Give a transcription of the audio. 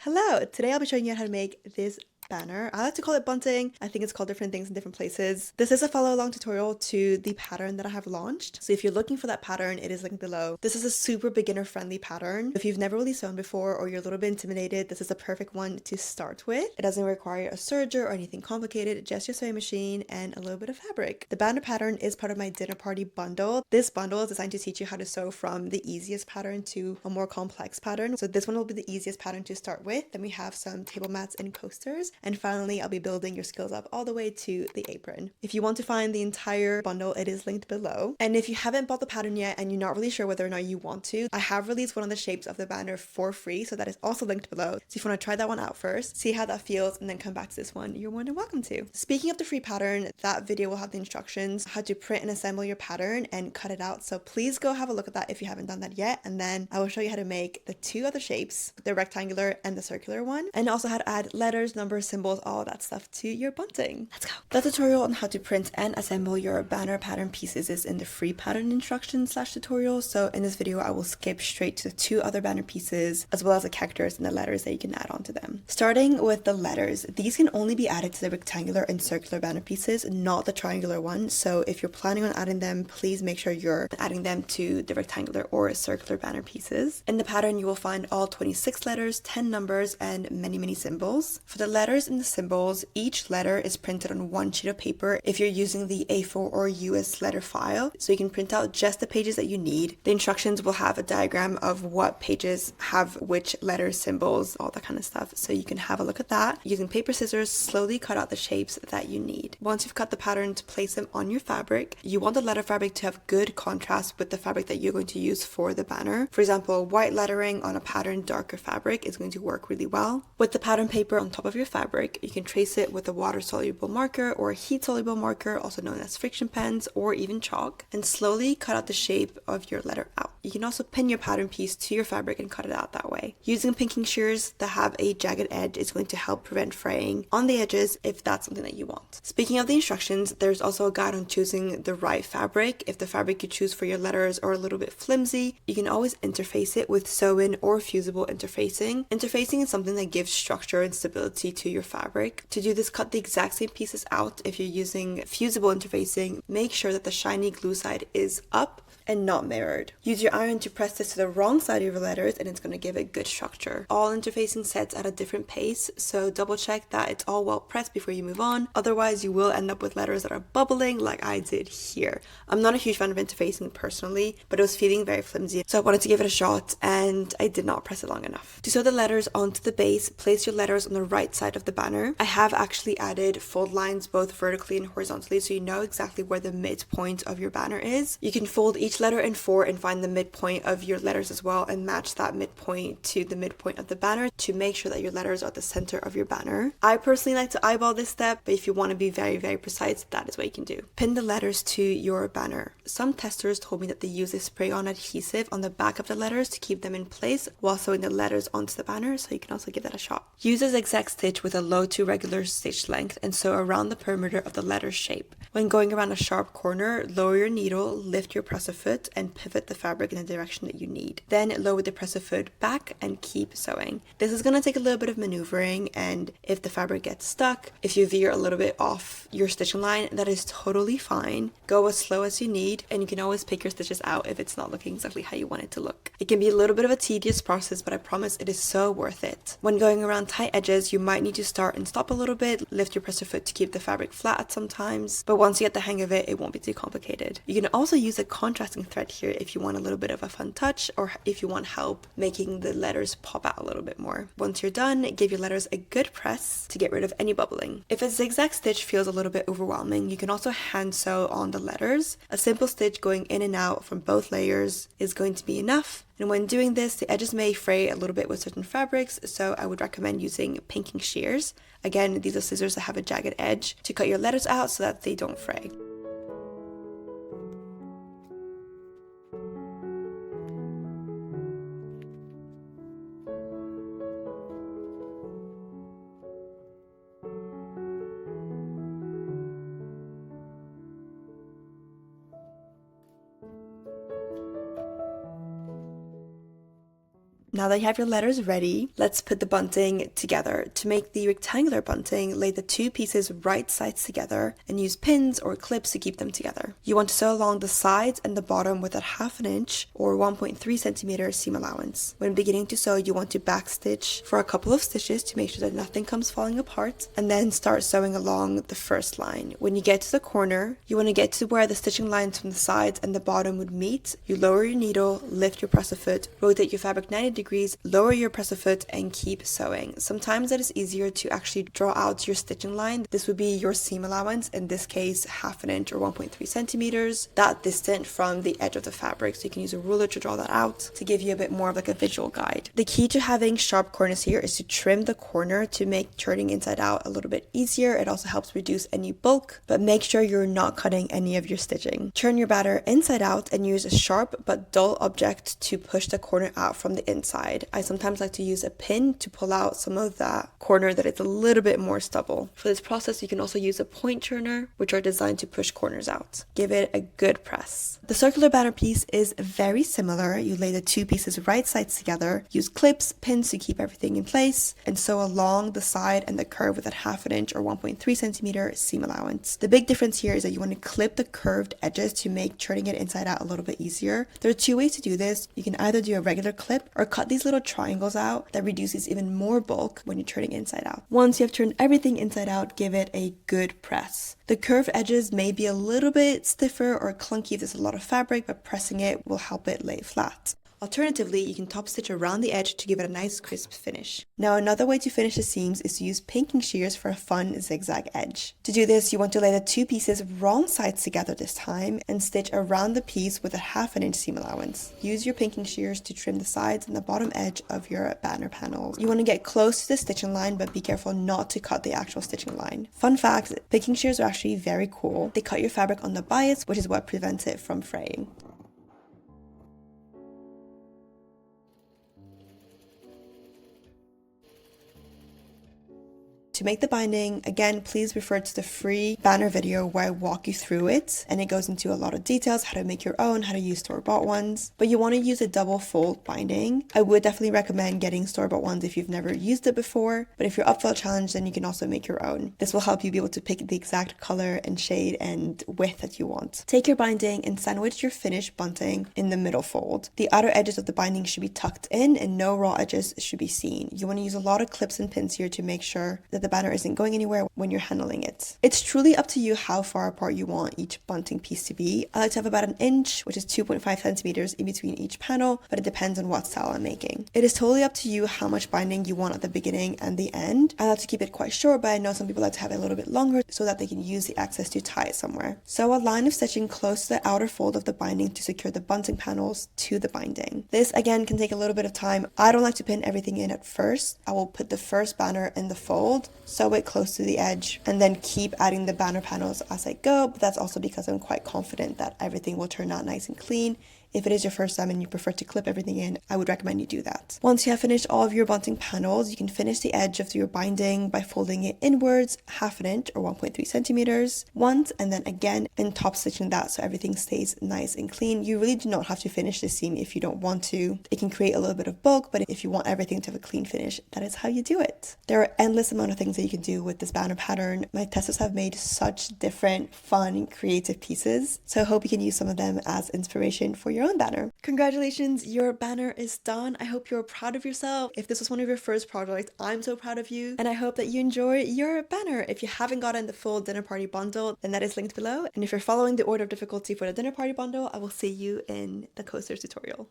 Hello! Today I'll be showing you how to make this banner. I like to call it bunting. I think it's called different things in different places. This is a follow along tutorial to the pattern that I have launched. So if you're looking for that pattern, it is linked below. This is a super beginner friendly pattern. If you've never really sewn before or you're a little bit intimidated, this is a perfect one to start with. It doesn't require a serger or anything complicated, just your sewing machine and a little bit of fabric. The banner pattern is part of my dinner party bundle. This bundle is designed to teach you how to sew from the easiest pattern to a more complex pattern. So this one will be the easiest pattern to start with. Then we have some table mats and coasters. And finally, I'll be building your skills up all the way to the apron. If you want to find the entire bundle, it is linked below. And if you haven't bought the pattern yet and you're not really sure whether or not you want to, I have released one of the shapes of the banner for free, so that is also linked below. So if you want to try that one out first, see how that feels, and then come back to this one, you're more than welcome to. Speaking of the free pattern, that video will have the instructions how to print and assemble your pattern and cut it out. So please go have a look at that if you haven't done that yet. And then I will show you how to make the two other shapes, the rectangular and the circular one, and also how to add letters, numbers, symbols, all of that stuff to your bunting. Let's go. The tutorial on how to print and assemble your banner pattern pieces is in the free pattern instructions / tutorial. So in this video, I will skip straight to the two other banner pieces, as well as the characters and the letters that you can add onto them. Starting with the letters, these can only be added to the rectangular and circular banner pieces, not the triangular one. So if you're planning on adding them, please make sure you're adding them to the rectangular or circular banner pieces. In the pattern, you will find all 26 letters, 10 numbers, and many symbols. For the letters and the symbols, each letter is printed on one sheet of paper if you're using the A4 or US letter file, so you can print out just the pages that you need. The instructions will have a diagram of what pages have which letters, symbols, all that kind of stuff, so you can have a look at that. Using paper scissors, slowly cut out the shapes that you need. Once you've cut the pattern, to place them on your fabric, you want the letter fabric to have good contrast with the fabric that you're going to use for the banner. For example, white lettering on a patterned darker fabric is going to work really well. With the pattern paper on top of your fabric, you can trace it with a water-soluble marker or a heat-soluble marker, also known as friction pens or even chalk, and slowly cut out the shape of your letter out. You can also pin your pattern piece to your fabric and cut it out that way. Using pinking shears that have a jagged edge is going to help prevent fraying on the edges if that's something that you want. Speaking of the instructions, there's also a guide on choosing the right fabric. If the fabric you choose for your letters are a little bit flimsy, you can always interface it with sew-in or fusible interfacing. Interfacing is something that gives structure and stability to your fabric. To do this, cut the exact same pieces out. If you're using fusible interfacing, make sure that the shiny glue side is up and not mirrored. Use your iron to press this to the wrong side of your letters and it's going to give it good structure. All interfacing sets at a different pace, so double check that it's all well pressed before you move on. Otherwise, you will end up with letters that are bubbling like I did here. I'm not a huge fan of interfacing personally, but it was feeling very flimsy, so I wanted to give it a shot and I did not press it long enough. To sew the letters onto the base, place your letters on the right side of the banner. I have actually added fold lines both vertically and horizontally so you know exactly where the midpoint of your banner is. You can fold each letter in 4 and find the midpoint of your letters as well and match that midpoint to the midpoint of the banner to make sure that your letters are at the center of your banner. I personally like to eyeball this step, but if you want to be very precise, that is what you can do. Pin the letters to your banner. Some testers told me that they use a spray-on adhesive on the back of the letters to keep them in place while sewing the letters onto the banner, so you can also give that a shot. Use a zigzag stitch with a low to regular stitch length and sew around the perimeter of the letter shape. When going around a sharp corner, lower your needle, lift your presser foot, and pivot the fabric in the direction that you need. Then lower the presser foot back and keep sewing. This is going to take a little bit of maneuvering, and if the fabric gets stuck, if you veer a little bit off your stitching line, that is totally fine. Go as slow as you need, and you can always pick your stitches out if it's not looking exactly how you want it to look. It can be a little bit of a tedious process, but I promise it is so worth it. When going around tight edges, you might need to start and stop a little bit, lift your presser foot to keep the fabric flat at some times, but once you get the hang of it, it won't be too complicated. You can also use a contrasting thread here if you want a little bit of a fun touch or if you want help making the letters pop out a little bit more. Once you're done, give your letters a good press to get rid of any bubbling. If a zigzag stitch feels a little bit overwhelming, you can also hand sew on the letters. A simple stitch going in and out from both layers is going to be enough. And when doing this, the edges may fray a little bit with certain fabrics, so I would recommend using pinking shears. Again, these are scissors that have a jagged edge to cut your letters out so that they don't fray. Now that you have your letters ready, let's put the bunting together. To make the rectangular bunting, lay the two pieces right sides together and use pins or clips to keep them together. You want to sew along the sides and the bottom with a 1/2 inch or 1.3 centimeter seam allowance. When beginning to sew, you want to backstitch for a couple of stitches to make sure that nothing comes falling apart, and then start sewing along the first line. When you get to the corner, you want to get to where the stitching lines from the sides and the bottom would meet. You lower your needle, lift your presser foot, rotate your fabric 90 degrees, lower your presser foot, and keep sewing. Sometimes it is easier to actually draw out your stitching line. This would be your seam allowance, in this case 1/2 inch or 1.3 centimeters, that distant from the edge of the fabric. So you can use a ruler to draw that out to give you a bit more of like a visual guide. The key to having sharp corners here is to trim the corner to make turning inside out a little bit easier. It also helps reduce any bulk, but make sure you're not cutting any of your stitching. Turn your batter inside out and use a sharp but dull object to push the corner out from the inside. I sometimes like to use a pin to pull out some of that corner that is a little bit more stubble. For this process, you can also use a point turner, which are designed to push corners out. Give it a good press. The circular banner piece is very similar. You lay the two pieces right sides together, use clips, pins to keep everything in place, and sew along the side and the curve with a 1/2 inch or 1.3 centimeter seam allowance. The big difference here is that you want to clip the curved edges to make turning it inside out a little bit easier. There are two ways to do this. You can either do a regular clip or cut these little triangles out that reduces even more bulk when you're turning inside out. Once you have turned everything inside out, give it a good press. The curved edges may be a little bit stiffer or clunky if there's a lot of fabric, but pressing it will help it lay flat. Alternatively, you can top stitch around the edge to give it a nice crisp finish. Now, another way to finish the seams is to use pinking shears for a fun zigzag edge. To do this, you want to lay the two pieces wrong sides together this time and stitch around the piece with a 1/2 inch seam allowance. Use your pinking shears to trim the sides and the bottom edge of your banner panels. You want to get close to the stitching line, but be careful not to cut the actual stitching line. Fun fact, pinking shears are actually very cool. They cut your fabric on the bias, which is what prevents it from fraying. To make the binding, again, please refer to the free banner video where I walk you through it, and it goes into a lot of details, how to make your own, how to use store-bought ones. But you want to use a double fold binding. I would definitely recommend getting store-bought ones if you've never used it before, but if you're up for a challenge, then you can also make your own. This will help you be able to pick the exact color and shade and width that you want. Take your binding and sandwich your finished bunting in the middle fold. The outer edges of the binding should be tucked in and no raw edges should be seen. You want to use a lot of clips and pins here to make sure that the banner isn't going anywhere when you're handling it. It's truly up to you how far apart you want each bunting piece to be. I like to have about 1 inch, which is 2.5 centimeters in between each panel, but it depends on what style I'm making. It is totally up to you how much binding you want at the beginning and the end. I like to keep it quite short, but I know some people like to have it a little bit longer so that they can use the excess to tie it somewhere. Sew a line of stitching close to the outer fold of the binding to secure the bunting panels to the binding. This again can take a little bit of time. I don't like to pin everything in at first. I will put the first banner in the fold, sew it close to the edge, and then keep adding the banner panels as I go, but that's also because I'm quite confident that everything will turn out nice and clean. If it is your first time and you prefer to clip everything in, I would recommend you do that. Once you have finished all of your bunting panels, you can finish the edge of your binding by folding it inwards 1/2 inch or 1.3 centimeters once, and then again and top stitching that so everything stays nice and clean. You really do not have to finish the seam if you don't want to. It can create a little bit of bulk, but if you want everything to have a clean finish, that is how you do it. There are endless amount of things that you can do with this banner pattern. My testers have made such different, fun, creative pieces, so I hope you can use some of them as inspiration for your own banner. Congratulations, your banner is done. I hope you're proud of yourself. If this was one of your first projects, I'm so proud of you, and I hope that you enjoy your banner. If you haven't gotten the full dinner party bundle, then that is linked below, and if you're following the order of difficulty for the dinner party bundle, I will see you in the coasters tutorial.